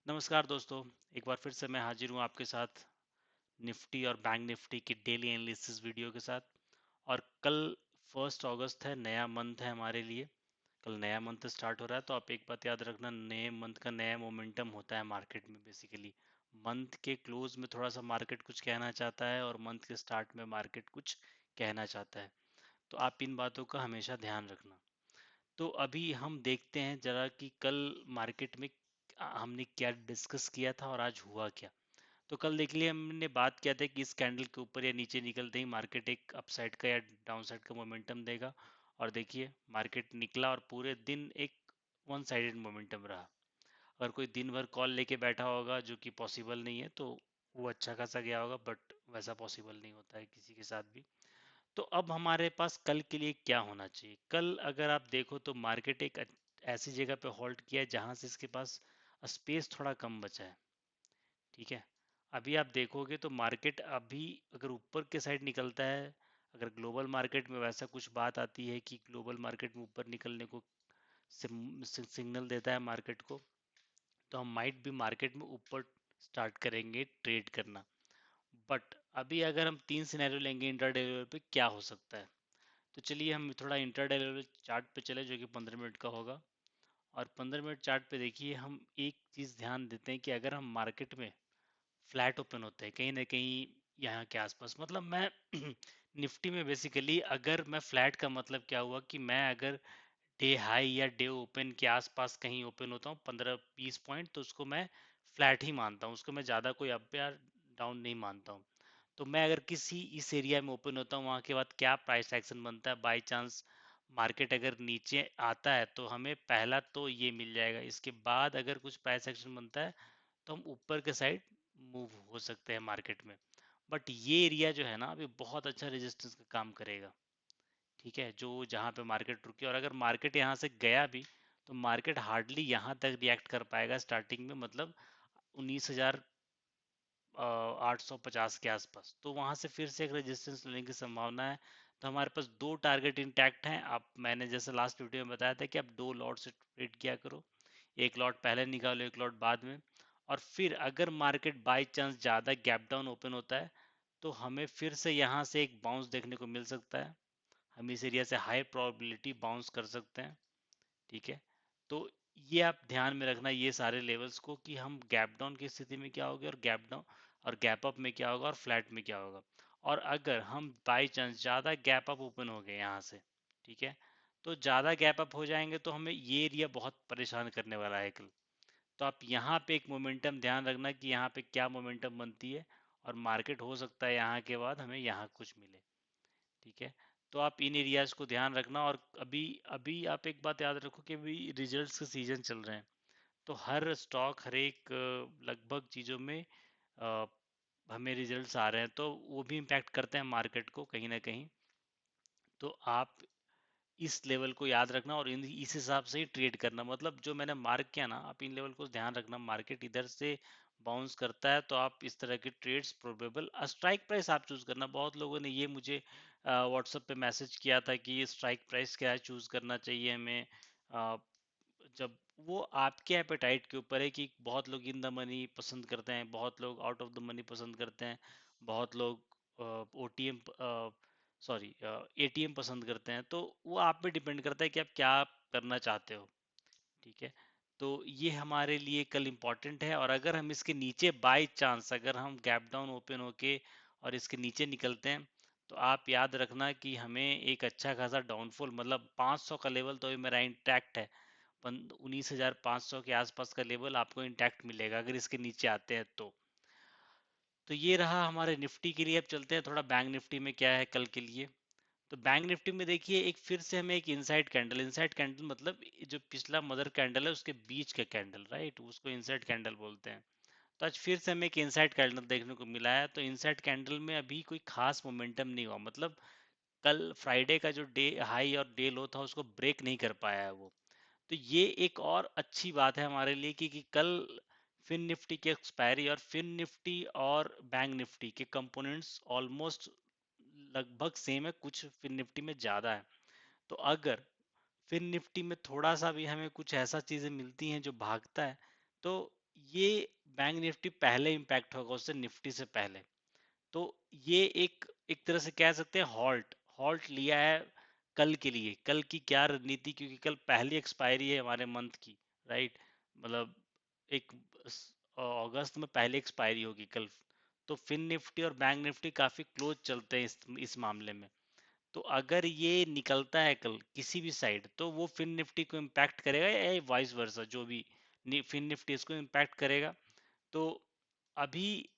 नमस्कार दोस्तों। एक बार फिर से मैं हाजिर हूँ आपके साथ निफ्टी और बैंक निफ्टी की डेली एनालिसिस वीडियो के साथ। और कल 1 अगस्त है, नया मंथ है हमारे लिए। कल नया मंथ स्टार्ट हो रहा है, तो आप एक बात याद रखना, नए मंथ का नया मोमेंटम होता है मार्केट में। बेसिकली मंथ के क्लोज में थोड़ा सा मार्केट कुछ कहना चाहता है और मंथ के स्टार्ट में मार्केट कुछ कहना चाहता है। तो आप इन बातों का हमेशा ध्यान रखना। तो अभी हम देखते हैं जरा कि कल मार्केट में हमने क्या डिस्कस किया था और आज हुआ क्या। तो कल देख लिया, हमने बात किया था कि इस कैंडल के ऊपर या नीचे निकलते ही मार्केट एक अपसाइड का या डाउनसाइड का मोमेंटम देगा। और देखिए मार्केट निकला और पूरे दिन एक वन साइडेड मोमेंटम रहा। अगर कोई दिन भर कॉल लेके बैठा होगा, जो कि पॉसिबल नहीं है, तो वो अच्छा खासा गया होगा, बट वैसा पॉसिबल नहीं होता है किसी के साथ भी। तो अब हमारे पास कल के लिए क्या होना चाहिए? कल अगर आप देखो तो मार्केट एक ऐसी जगह पे होल्ड किया है जहां से इसके पास स्पेस थोड़ा कम बचा है। ठीक है। अभी आप देखोगे तो मार्केट अभी अगर ऊपर के साइड निकलता है, अगर ग्लोबल मार्केट में वैसा कुछ बात आती है कि ग्लोबल मार्केट में ऊपर निकलने को सिग्नल देता है मार्केट को, तो हम माइट भी मार्केट में ऊपर स्टार्ट करेंगे ट्रेड करना। बट अभी अगर हम तीन सिनेरियो लेंगे इंट्राडे लेवल पे, क्या हो सकता है? तो चलिए हम थोड़ा इंट्राडे लेवल चार्ट पे चले, जो कि 15 मिनट का होगा। और 15 मिनट चार्ट पे देखिए, हम एक चीज़ ध्यान देते हैं कि अगर हम मार्केट में फ्लैट ओपन होते हैं कहीं ना कहीं यहाँ के आसपास, मतलब मैं निफ्टी में बेसिकली, अगर मैं फ्लैट का मतलब क्या हुआ कि मैं अगर डे हाई या डे ओपन के आसपास कहीं ओपन होता हूँ 15-20 पॉइंट, तो उसको मैं फ्लैट ही मानता हूँ, उसको मैं ज़्यादा कोई अप या डाउन नहीं मानता हूँ। तो मैं अगर किसी इस एरिया में ओपन होता हूँ, वहाँ के बाद क्या प्राइस एक्शन बनता है, बाय चांस मार्केट अगर नीचे आता है तो हमें पहला तो ये मिल जाएगा। इसके बाद अगर कुछ प्राइस एक्शन बनता है तो हम ऊपर के साइड मूव हो सकते हैं मार्केट में। बट ये एरिया जो है ना, अभी बहुत अच्छा रेजिस्टेंस का काम करेगा। ठीक है, जो जहाँ पे मार्केट रुकी, और अगर मार्केट यहाँ से गया भी तो मार्केट हार्डली यहाँ तक रिएक्ट कर पाएगा स्टार्टिंग में, मतलब 19,850 के आसपास। तो वहां से फिर से एक रेजिस्टेंस लेने की संभावना है। तो हमारे पास दो टारगेट इंटैक्ट हैं। आप, मैंने जैसे लास्ट वीडियो में बताया था कि आप दो लॉट से ट्रेड किया करो, एक लॉट पहले निकालो, एक लॉट बाद में। और फिर अगर मार्केट बाय चांस ज़्यादा गैप डाउन ओपन होता है, तो हमें फिर से यहाँ से एक बाउंस देखने को मिल सकता है। हम इस एरिया से हाई प्रोबेबिलिटी बाउंस कर सकते हैं। ठीक है। तो ये आप ध्यान में रखना, ये सारे लेवल्स को, कि हम गैप डाउन की स्थिति में क्या होगा और गैप डाउन और गैप अप में क्या होगा और फ्लैट में क्या होगा। और अगर हम बाई चांस ज़्यादा गैप अप ओपन हो गए यहाँ से, ठीक है, तो ज़्यादा गैप अप हो जाएंगे तो हमें ये एरिया बहुत परेशान करने वाला है कल। तो आप यहाँ पे एक मोमेंटम ध्यान रखना कि यहाँ पे क्या मोमेंटम बनती है, और मार्केट हो सकता है यहाँ के बाद हमें यहाँ कुछ मिले। ठीक है। तो आप इन एरियाज को ध्यान रखना। और अभी अभी आप एक बात याद रखो कि अभी रिजल्ट्स के सीजन चल रहे हैं। तो हर स्टॉक, हर एक लगभग चीज़ों में अ, हमें रिजल्ट्स आ रहे हैं, तो वो भी इम्पैक्ट करते हैं मार्केट को कहीं ना कहीं। तो आप इस लेवल को याद रखना और इन इस हिसाब से ही ट्रेड करना। मतलब जो मैंने मार्क किया ना, आप इन लेवल को ध्यान रखना। मार्केट इधर से बाउंस करता है तो आप इस तरह के ट्रेड्स प्रोबेबल, स्ट्राइक प्राइस आप चूज करना। बहुत लोगों ने ये मुझे व्हाट्सएप पे मैसेज किया था कि ये स्ट्राइक प्राइस क्या चूज करना चाहिए हमें। अ, जब वो आपके एपेटाइट के ऊपर है कि बहुत लोग इन द मनी पसंद करते हैं, बहुत लोग आउट ऑफ द मनी पसंद करते हैं, बहुत लोग ओटीएम, सॉरी, एटीएम पसंद करते हैं। तो वो आप पे डिपेंड करता है कि आप क्या करना चाहते हो। ठीक है। तो ये हमारे लिए कल इम्पॉर्टेंट है। और अगर हम इसके नीचे बाय चांस, अगर हम गैप डाउन ओपन होके और इसके नीचे निकलते हैं, तो आप याद रखना कि हमें एक अच्छा खासा डाउनफॉल, मतलब 500 का लेवल तो अभी मेरा इंटैक्ट है। 19,500 के आसपास का लेवल आपको इंटैक्ट मिलेगा अगर इसके नीचे आते हैं तो। तो ये रहा हमारे निफ्टी के लिए। अब चलते हैं थोड़ा बैंक निफ्टी में क्या है कल के लिए। तो बैंक निफ्टी में देखिए, एक फिर से हमें एक इनसाइड कैंडल मतलब जो पिछला मदर कैंडल है उसके बीच का कैंडल, राइट, उसको इनसाइड कैंडल बोलते हैं। तो आज फिर से हमें एक इनसाइड कैंडल देखने को मिला है। तो इनसाइड कैंडल में अभी कोई खास मोमेंटम नहीं हुआ, मतलब कल फ्राइडे का जो डे हाई और डे लो था उसको ब्रेक नहीं कर पाया है वो। तो ये एक और अच्छी बात है हमारे लिए कि कल फिन निफ्टी की एक्सपायरी, और फिन निफ्टी और बैंक निफ्टी के कंपोनेंट्स ऑलमोस्ट लगभग सेम है, कुछ फिन निफ्टी में ज़्यादा है। तो अगर फिन निफ्टी में थोड़ा सा भी हमें कुछ ऐसा चीज़ें मिलती हैं जो भागता है, तो ये बैंक निफ्टी पहले इम्पैक्ट होगा उससे, निफ्टी से पहले। तो ये एक एक तरह से कह सकते हैं हॉल्ट हॉल्ट लिया है कल के लिए। कल की क्या रणनीति, क्योंकि कल पहली एक्सपायरी है हमारे मंथ की, राइट? मतलब एक अगस्त में पहली एक्सपायरी होगी कल। तो फिन निफ्टी और बैंक निफ्टी काफी क्लोज चलते हैं इस मामले में। तो अगर ये निकलता है कल किसी भी साइड, तो वो फिन निफ्टी को इम्पैक्ट करेगा या वाइस वर्सा, जो भी फिन निफ्टी इसको इम्पैक्ट करेगा। तो अभी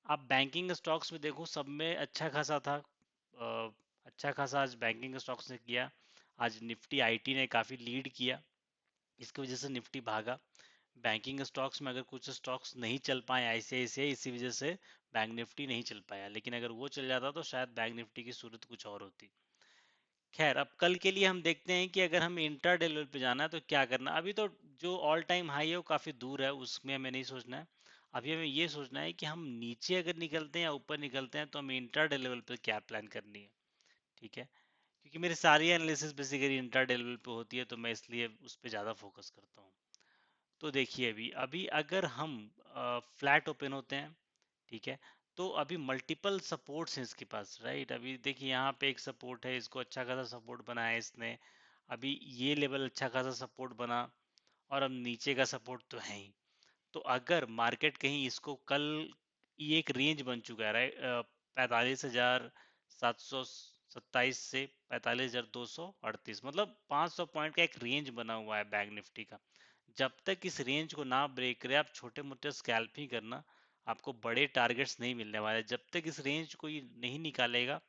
आप बैंकिंग स्टॉक्स में देखो, सब में अच्छा खासा था। अच्छा खासा आज बैंकिंग स्टॉक्स ने किया। आज निफ्टी आईटी ने काफी लीड किया, इसकी वजह से निफ्टी भागा। बैंकिंग स्टॉक्स में अगर कुछ स्टॉक्स नहीं चल पाए आईसीआईसीआई, इसी वजह से बैंक निफ्टी नहीं चल पाया, लेकिन अगर वो चल जाता तो शायद बैंक निफ्टी की सूरत कुछ और होती। खैर, अब कल के लिए हम देखते हैं कि अगर हम इंट्राडे लेवल पे जाना है तो क्या करना है। अभी तो जो ऑल टाइम हाई है वो काफी दूर है, उसमें हमें नहीं सोचना है। अभी हमें ये सोचना है कि हम नीचे अगर निकलते हैं या ऊपर निकलते हैं तो हमें इंट्राडे लेवल पे क्या प्लान करनी है। ठीक है, क्योंकि मेरी सारी एनालिसिस बेसिकली इंट्राडे लेवल पे होती है, तो मैं इसलिए उस पर ज्यादा फोकस करता हूँ। तो देखिए, अभी अभी अगर हम फ्लैट ओपन होते हैं, ठीक है, तो अभी मल्टीपल सपोर्ट्स हैं इसके पास, राइट? अभी देखिए यहाँ पे एक सपोर्ट है, इसको अच्छा खासा सपोर्ट बनाया है इसने। अभी ये लेवल अच्छा खासा सपोर्ट बना, और अब नीचे का सपोर्ट तो है ही। तो अगर मार्केट कहीं इसको कल, ये एक रेंज बन चुका है, राइट? 45,727 से 45,238, मतलब 500 पॉइंट का एक रेंज बना हुआ है बैंक निफ्टी का। जब तक इस रेंज को ना ब्रेक करे, आप छोटे मोटे स्कैल्प ही करना, आपको बड़े टारगेट्स नहीं मिलने वाले। जब तक इस रेंज को ये नहीं निकालेगा,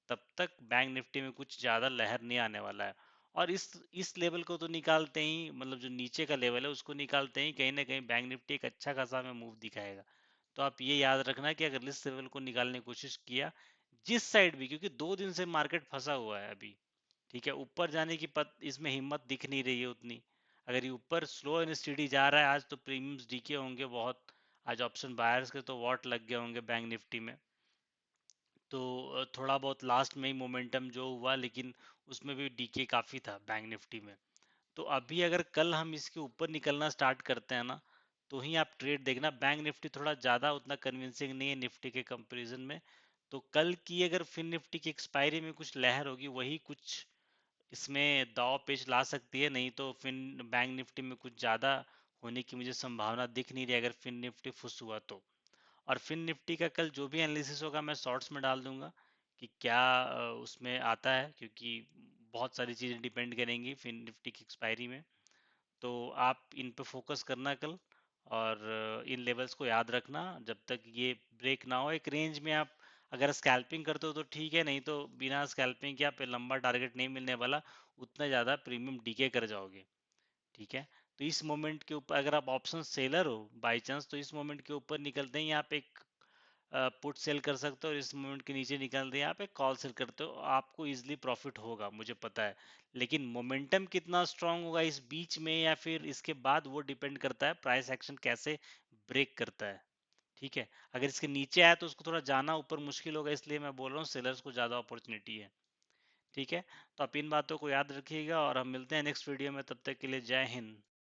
तब तक बैंक निफ्टी में कुछ ज्यादा लहर नहीं आने वाला है। और इस लेवल को तो निकालते ही, मतलब जो नीचे का लेवल है उसको निकालते ही कहीं ना कहीं बैंक निफ्टी एक अच्छा खासा हमें मूव दिखाएगा। तो आप ये याद रखना कि अगर इस लेवल को निकालने की कोशिश किया, जिस साइड भी, क्योंकि 2 दिन से मार्केट फंसा हुआ है अभी, ठीक है, ऊपर जाने की इसमें हिम्मत दिख नहीं रही है उतनी। अगर ये ऊपर स्लो एंड स्टडी जा रहा है आज, तो प्रीमियम्स डीके होंगे बहुत। आज ऑप्शन बायर्स के तो वॉट लग गए होंगे बैंक निफ्टी में। तो थोड़ा बहुत लास्ट में ही मोमेंटम जो हुआ, लेकिन उसमें भी डीके काफी था बैंक निफ्टी में। तो अभी अगर कल हम इसके ऊपर निकलना स्टार्ट करते हैं ना, तो ही आप ट्रेड देखना। बैंक निफ्टी थोड़ा ज्यादा उतना कन्विंसिंग नहीं है निफ्टी के कंपैरिजन में। तो कल की अगर फिन निफ्टी की एक्सपायरी में कुछ लहर होगी, वही कुछ इसमें दाव पेच ला सकती है। नहीं तो फिन बैंक निफ्टी में कुछ ज्यादा होने की मुझे संभावना दिख नहीं रही, अगर फिन निफ्टी फुस हुआ तो। और फिन निफ्टी का कल जो भी एनालिसिस होगा मैं शॉर्ट्स में डाल दूंगा कि क्या उसमें आता है, क्योंकि बहुत सारी चीजें डिपेंड करेंगी फिन निफ्टी की एक्सपायरी में। तो आप इन पे फोकस करना कल, और इन लेवल्स को याद रखना। जब तक ये ब्रेक ना हो एक रेंज में, आप अगर स्कैल्पिंग करते हो तो ठीक है, नहीं तो बिना स्कैल्पिंग के आप लंबा टारगेट नहीं मिलने वाला, उतना ज़्यादा प्रीमियम डीके कर जाओगे। ठीक है, तो इस मोमेंट के ऊपर अगर आप ऑप्शन सेलर हो बाय चांस, तो इस मोमेंट के ऊपर निकलते ही आप एक पुट सेल कर सकते हो, और इस मोमेंट के नीचे निकलते हैं आप एक कॉल सेल करते हो, आपको इजीली प्रॉफिट होगा, मुझे पता है। लेकिन मोमेंटम कितना स्ट्रांग होगा इस बीच में या फिर इसके बाद, वो डिपेंड करता है प्राइस एक्शन कैसे ब्रेक करता है। ठीक है, अगर इसके नीचे आया तो उसको थोड़ा जाना ऊपर मुश्किल होगा, इसलिए मैं बोल रहा हूँ सेलर्स को ज्यादा अपॉर्चुनिटी है। ठीक है, तो आप इन बातों को याद रखिएगा, और हम मिलते हैं नेक्स्ट वीडियो में। तब तक के लिए जय हिंद।